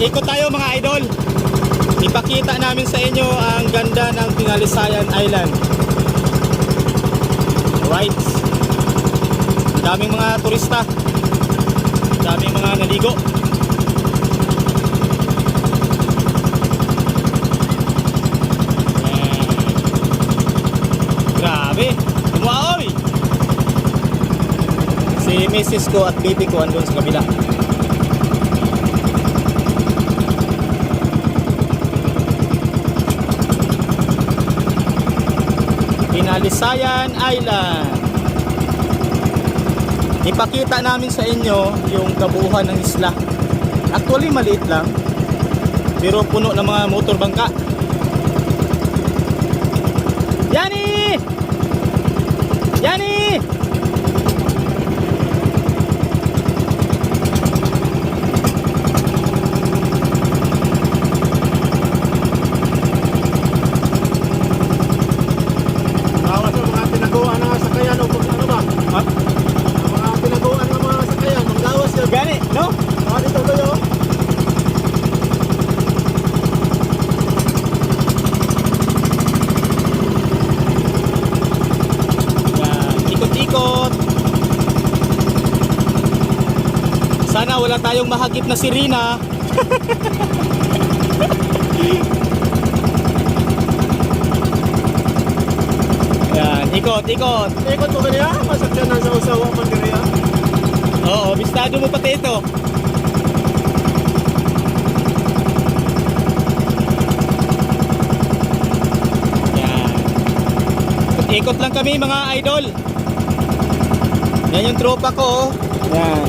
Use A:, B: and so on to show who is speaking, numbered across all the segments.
A: Ikot tayo mga idol. Ipakita namin sa inyo ang ganda ng Tinalisayan Island. Right. Daming mga turista. Daming mga naligo. Grabe. Umuaoy. Si Mrs. ko at baby ko andun sa kabila. Tinalisayan Island. Ipakita namin sa inyo yung kabuuan ng isla. Actually maliit lang, pero puno ng mga motor bangka. Yani! Yani! Gani, no?
B: Dito kayo.
A: Yan, ikot-ikot. Sana wala tayong mahagip na sirena. Yan, ikot-ikot.
B: Ikot mo kanya, masakyan na sa usawa man diriya.
A: Oo, bistado mo pati ito. Yan. Ikot lang kami mga idol. Yan yung tropa ko. Yan.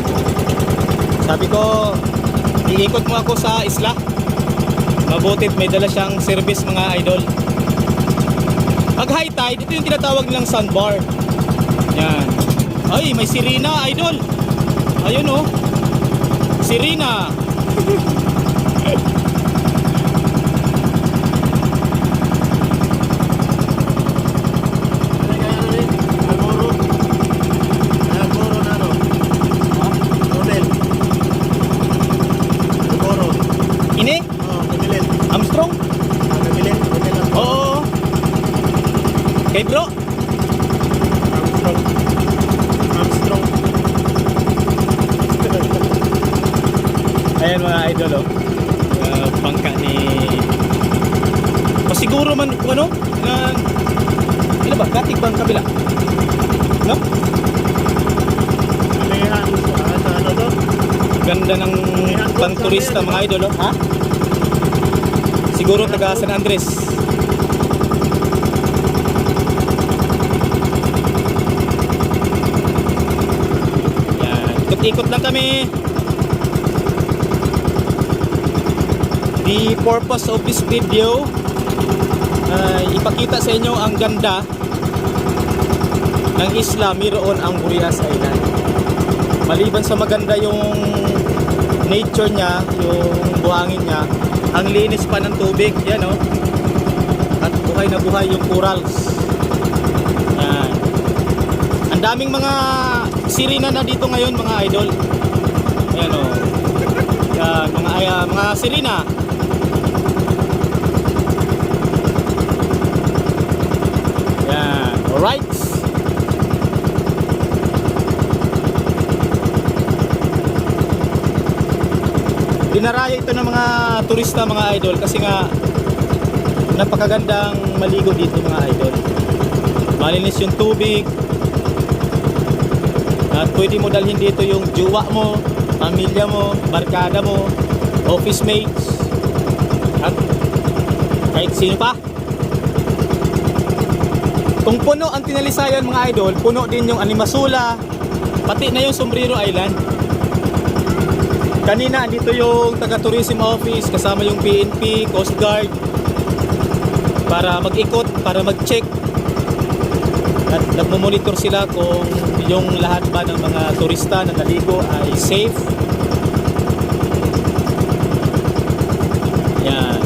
A: Sabi ko, iikot mo ako sa isla. Mabutit may dala siyang service mga idol. Pag high tide, ito yung tinatawag nilang sandbar. Yan. Ay, may sirena idol. Ayun oh. Sirena. Ini? Armstrong? Oo. Kay bro?
B: Armstrong.
A: Ayan mga idol oh. Bangka ni pasiguro man ano na ano ba? Katig bang kabila? No?
B: Amihan sa ano to?
A: Ganda ng pang turista mga idol oh. Ha? Siguro taga San Andres. Yan, ikot-ikot lang kami. The purpose of this video ay ipakita sa inyo ang ganda ng isla miroon ang Burias Island. Maliban sa maganda yung nature niya, yung buhangin niya, ang linis pa ng tubig, yan oh. At buhay na buhay yung corals. Yan. Ang daming mga sirena na dito ngayon mga idol. Yan oh. Yan, mga sirena. Yan, alright. Dinaraya ito ng mga turista mga idol kasi nga napakagandang maligo dito mga idol. Malinis yung tubig. At pwede mo dalhin dito yung jowa mo, pamilya mo, barkada mo, office mates, at kahit sino pa. Kung puno ang Tinalisayan mga idol, puno din yung Animasula, pati na yung Sombrero Island. Kanina dito yung taga-tourism office kasama yung PNP, Coast Guard para mag-ikot, para mag-check. At nagmo-monitor sila kung yung lahat ba ng mga turista na naligo ay safe. Yan.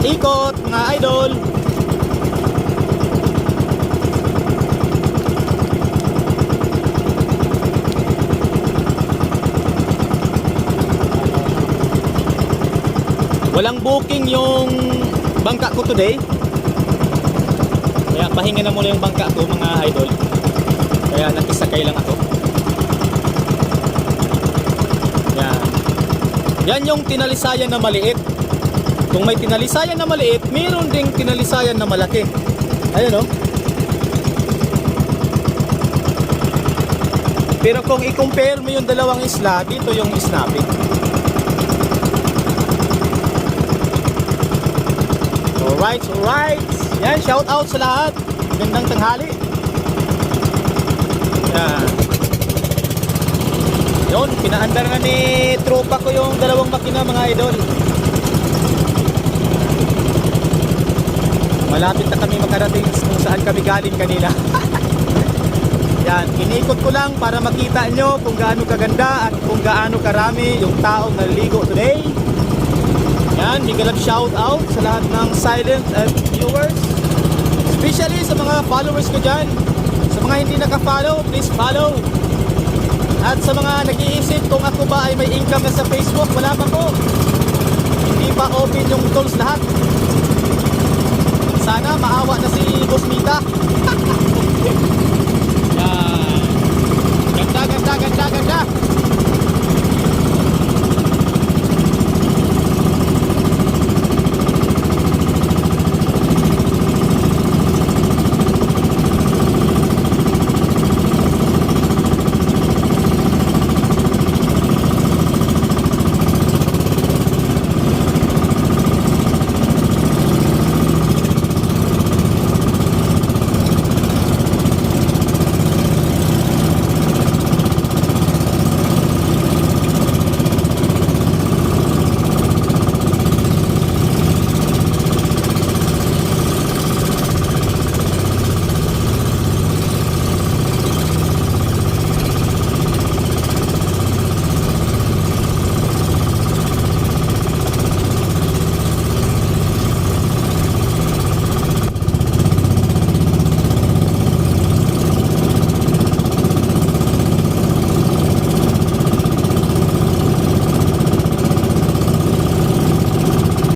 A: Ikot mga idol. Walang booking yung bangka ko today. Kaya pahinga na muna yung bangka ko mga idol. Kaya nakisakay lang ako. Yan. Yan yung tinalisayan na maliit. Kung may tinalisayan na maliit, mayroon ding tinalisayan na malaki. Ayun oh. Pero kung i-compare mo yung dalawang isla, dito yung snapping. Alright, alright. Yan, shout out sa lahat. Gandang tanghali. Yan. Yun, pinaandar na ni tropa ko yung dalawang makina mga idol. Malapit na kami makarating kung saan kami galing kanina. Yan, inikot ko lang para makita nyo kung gaano kaganda at kung gaano karami yung taong naliligo today. Yan, big love shout out sa lahat ng silent viewers. Especially sa mga followers ko dyan. Sa mga hindi naka-follow, please follow. At sa mga nag-iisip kung ako ba ay may income na sa Facebook, wala pa po. Hindi pa open yung tools lahat. Sana maawa na si Boss Mita. Yan. Ganda, ganda, ganda, ganda.